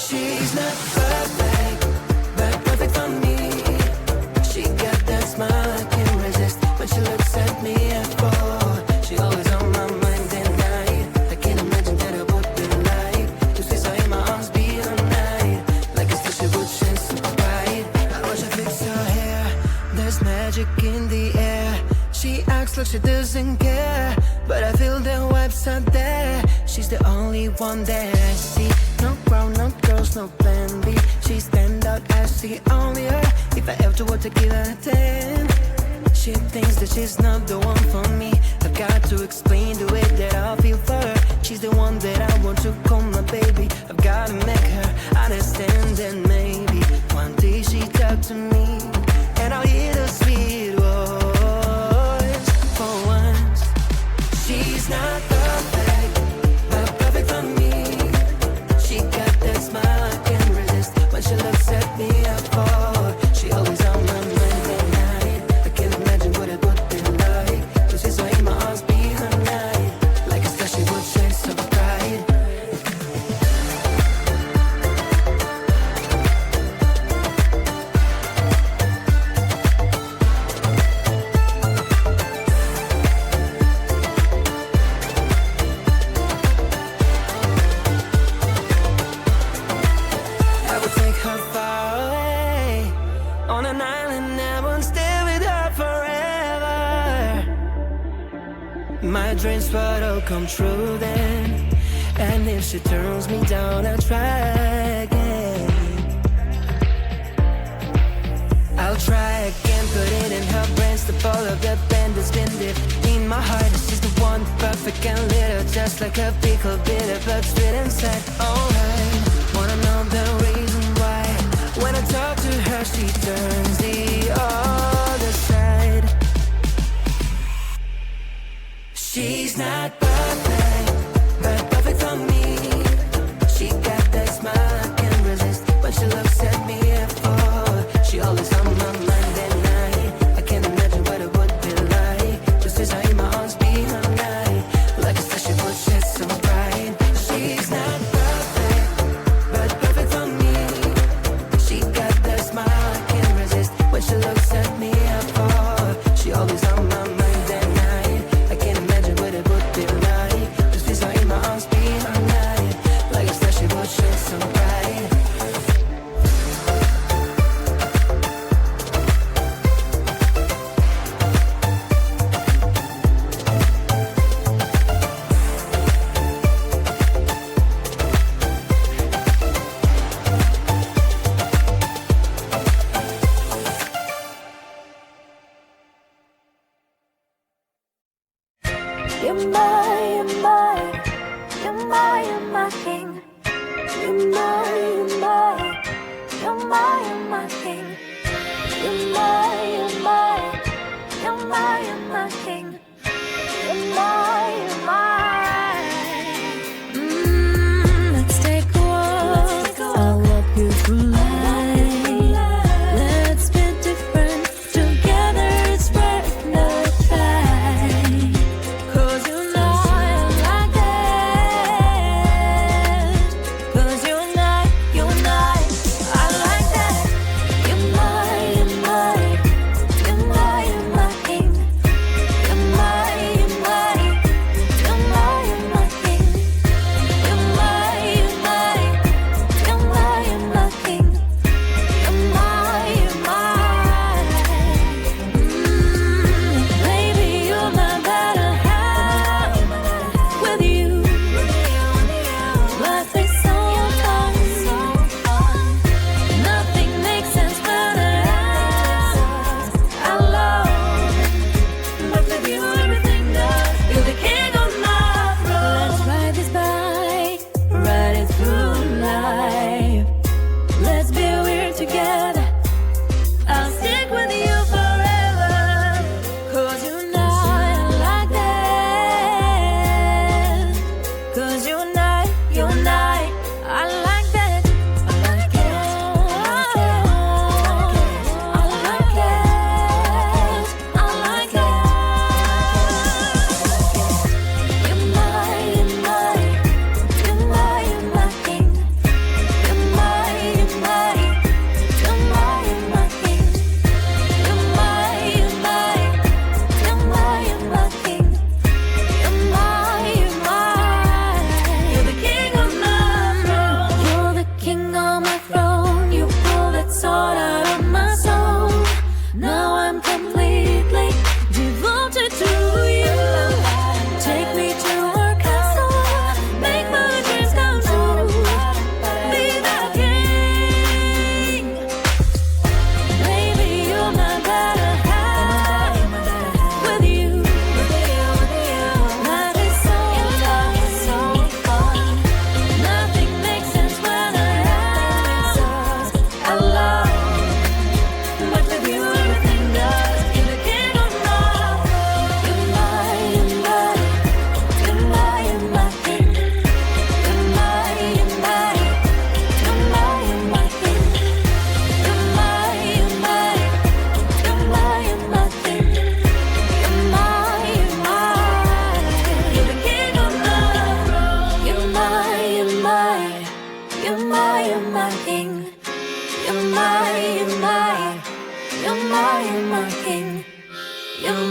She's not perfect, but perfect for me. She got that smile I can't resist when she looks at me. I fall. She always on my mind at night. I can't imagine that I would be like to see her in my arms be all night. Like a she would shine so bright. I watch her fix her hair. There's magic in the air. She acts like she doesn't care, but I feel the vibes are there. She's the only one that I see. No crown, no girls, no plan B. She stand out as the only her. If I ever were to give her a 10, she thinks that she's not the one for me. I've got to explain the way that I feel for her. She's the one that I want to call my baby. I've gotta make her understand that maybe one day she talk to me and I'll hear the sweet voice for once. She's not perfect, but perfect for me. She got that smile I can't resist when she looks at me. I fall. She always on my mind at night. I can't imagine what it would be like to see her in my arms be her night. Like a star she would shine so bright. I would take her far away on an island. I won't stay with her forever. My dreams would all come true then. And if she turns me down, I'll try again. I'll try again, put it in her brains to follow the band that's been deep in my heart. She's the one, perfect and little, just like a pickle bitter, but sweet inside. Alright, wanna know the reason why? When I talk to her, she turns the other side. She's not perfect, but perfect for me. She got that smile I can't resist when she looks at me. I fall. She always on my mind at night. I can't imagine what it would be like just as I in my arms be all night. Like a star she would shine so bright. She's not perfect, but perfect for me. She got that smile I can't resist when she looks at me. I fall. She always on my mind at night. I can't imagine what it would be like.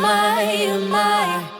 my, oh my.